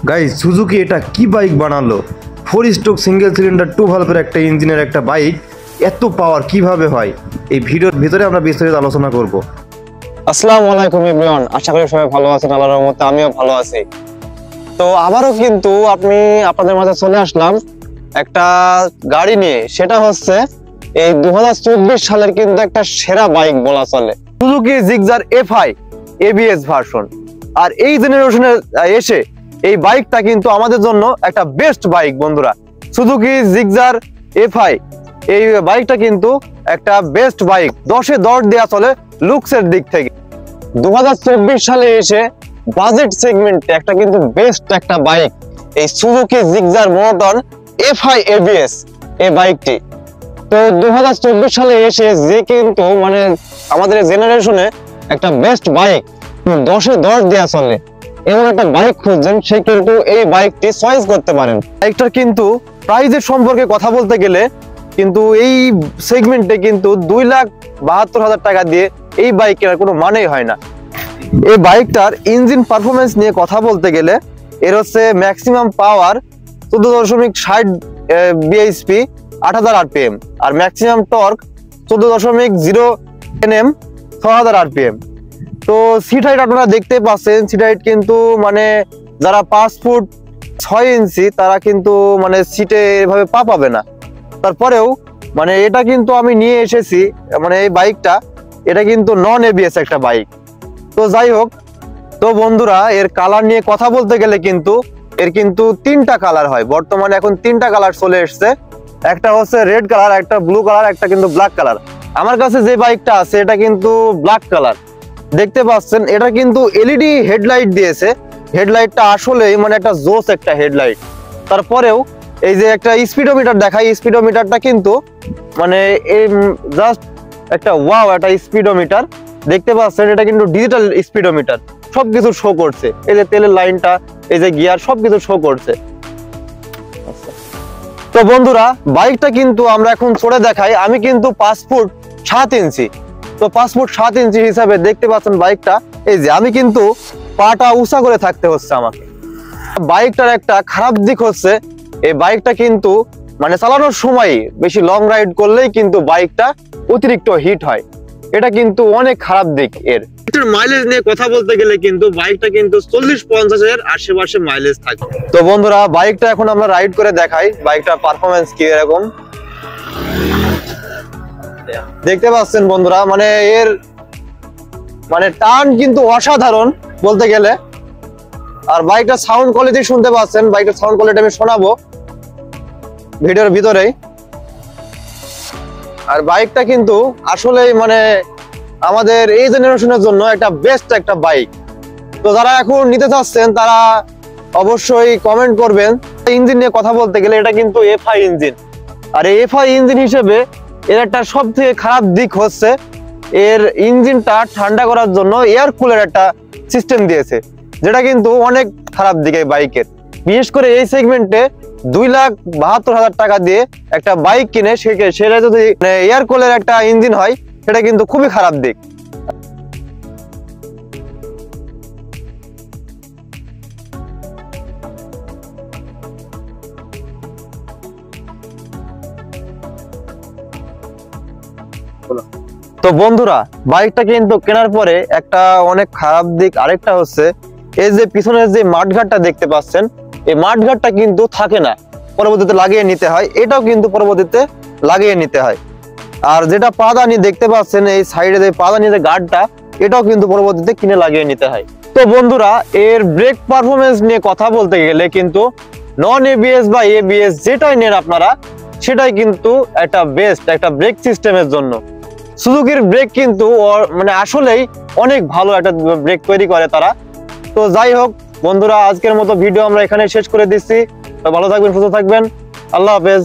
Guys Suzuki এটা কি bike বানালো? 4 স্ট্রোক সিঙ্গেল সিলিন্ডার 2 ভালভের একটা ইঞ্জিনের একটা বাইক, এত পাওয়ার কিভাবে হয়? এই ভিডিওর ভিতরে আমরা বিস্তারিত আলোচনা করব। আসসালামু আলাইকুম এভরিওয়ান, আশা করি সবাই ভালো আছেন। আল্লাহর রহমতে আমিও ভালো আছি। তো আবারও কিন্তু আপনাদের মাঝে চলে আসলাম একটা গাড়ি নিয়ে, সেটা হচ্ছে এই 2024 সালের কিন্তু একটা সেরা বাইক বলা চলে, Suzuki Gixxer FI ABS version. আর এই জেনারেশনে এসে এই বাইকটা কিন্তু আমাদের জন্য একটা বেস্ট বাইক বন্ধুরা। সুজুকি জিগজার FI এই বাইকটা কিন্তু একটা বেস্ট বাইক, 10-এ 10 দেওয়া চলে লুকসের দিক থেকে। 2024 সালে এসে বাজেট সেগমেন্টে একটা কিন্তু বেস্ট একটা বাইক এই Suzuki Gixxer monotone FI ABS এই বাইকটি। তো 2024 সালে এসে যে কিন্তু আমাদের জেনারেশনে একটা বেস্ট বাইক, 10-এ 10 দেওয়া চলে এমন একটা বাইক খুঁজছেন, সে কিন্তু এই বাইকটি চয়েস করতে পারেন। বাইকটার কিন্তু প্রাইজের সম্পর্কে কথা বলতে গেলে কিন্তু এই সেগমেন্টে কিন্তু 2,72,000 টাকা দিয়ে এই বাইক কেনার কোনো মানেই হয় না। এই বাইকটার ইঞ্জিন পারফরমেন্স নিয়ে কথা বলতে গেলে এর হচ্ছে ম্যাক্সিমাম পাওয়ার 14.60 bhp 8000 rpm, আর ম্যাক্সিমাম টর্ক 14.0 Nm 6000 rpm। তো সিট হাইট আপনারা দেখতে পাচ্ছেন, সিট হাইট কিন্তু যারা 5 ফুট 6 ইঞ্চি তারা কিন্তু সিটে এভাবে পা পাবে না। তারপরেও এটা কিন্তু আমি নিয়ে এসেছি এই বাইকটা, এটা কিন্তু নন ABS একটা বাইক। তো যাই হোক, তো বন্ধুরা এর কালার নিয়ে কথা বলতে গেলে কিন্তু এর কিন্তু 3টা কালার হয় বর্তমানে। এখন 3টা কালার চলে এসছে, একটা হচ্ছে রেড কালার, একটা ব্লু কালার, একটা কিন্তু ব্ল্যাক কালার। আমার কাছে যে বাইকটা আছে এটা কিন্তু ব্ল্যাক কালার দেখতে পাচ্ছেন। এটা কিন্তু LED হেডলাইট দিয়েছে, হেডলাইটটা আসলেই একটা জোস একটা হেডলাইট। তারপরেও এই যে একটা স্পিডোমিটার দেখাই, স্পিডোমিটারটা কিন্তু জাস্ট একটা ওয়াও একটা স্পিডোমিটার দেখতে পাচ্ছেন। এটা কিন্তু ডিজিটাল স্পিডোমিটার, সবকিছু শো করছে। এই যে তেলের লাইনটা, এই যে গিয়ার, সবকিছু শো করছে। তো বন্ধুরা বাইকটা কিন্তু আমরা এখন চড়ে দেখাই। আমি কিন্তু 5 ফুট 7 ইঞ্চি, তো 5 ফুট 7 ইঞ্চি হিসাবে দেখতে পাচ্ছেন বাইকটা। এই যে আমি কিন্তু পাটা উঁচা করে থাকতে হচ্ছে আমাকে। বাইকটার একটা খারাপ দিক হচ্ছে এই বাইকটা কিন্তু চালানোর সময় বেশি লং রাইড করলেই কিন্তু বাইকটা অতিরিক্ত হিট হয়, এটা কিন্তু অনেক খারাপ দিক। এর মাইলেজ নিয়ে কথা বলতে গেলে কিন্তু বাইকটা কিন্তু 40-50 এর আশেপাশে মাইলেজ থাকে। তো বন্ধুরা বাইকটা এখন আমরা রাইড করে দেখাই, বাইকটার পারফরমেন্স কি এরকম দেখতে পাচ্ছেন বন্ধুরা। এর টার্ন কিন্তু অসাধারণ বলতে গেলে। আর বাইকটা সাউন্ড কোয়ালিটি শুনতে পাচ্ছেন, বাইকটার সাউন্ড কোয়ালিটি আমি শোনাবো ভিডিওর ভিতরেই। আর বাইকটা কিন্তু আসলেই আমাদের এই জেনারেশনের জন্য একটা বেস্ট একটা বাইক। তো যারা এখন নিতে চাচ্ছেন তারা অবশ্যই কমেন্ট করবেন। ইঞ্জিন নিয়ে কথা বলতে গেলে এটা কিন্তু FI ইঞ্জিন, আর এই FI ইঞ্জিন হিসেবে এর একটা সব থেকে খারাপ দিক হচ্ছে এর ইঞ্জিনটা ঠান্ডা করার জন্য এয়ার কুলার একটা সিস্টেম দিয়েছে, যেটা কিন্তু অনেক খারাপ দিক এই বাইকের। বিশেষ করে এই সেগমেন্টে 2,72,000 টাকা দিয়ে একটা বাইক কিনে সেটা যদি এয়ার কুলার একটা ইঞ্জিন হয়, সেটা কিন্তু খুবই খারাপ দিক। তো বন্ধুরা বাইকটা কিন্তু কেনার পরে একটা অনেক খারাপ দিক আরেকটা হচ্ছে এই যে পিছনের যে মাঠঘাটটা দেখতে পাচ্ছেন, এই মাঠঘাটটা কিন্তু থাকে না, পরবর্তীতে লাগিয়ে নিতে হয়। এটাও কিন্তু পরবর্তীতে লাগিয়ে নিতে হয়। আর যেটা পাদানি দেখতে পাচ্ছেন এই সাইডে যে পাদানি যে গার্ডটা, এটাও কিন্তু পরবর্তীতে কিনে লাগিয়ে নিতে হয়। তো বন্ধুরা এর ব্রেক পারফরমেন্স নিয়ে কথা বলতে গেলে কিন্তু নন ABS বা ABS যেটাই নেন আপনারা, সেটাই কিন্তু একটা বেস্ট একটা ব্রেক সিস্টেমের জন্য। সুজুকির ব্রেক কিন্তু আসলেই অনেক ভালো একটা ব্রেক তৈরি করে তারা। তো যাই হোক বন্ধুরা, আজকের মতো ভিডিও আমরা এখানে শেষ করে দিচ্ছি। তো ভালো থাকবেন, সুস্থ থাকবেন, আল্লাহ হাফেজ।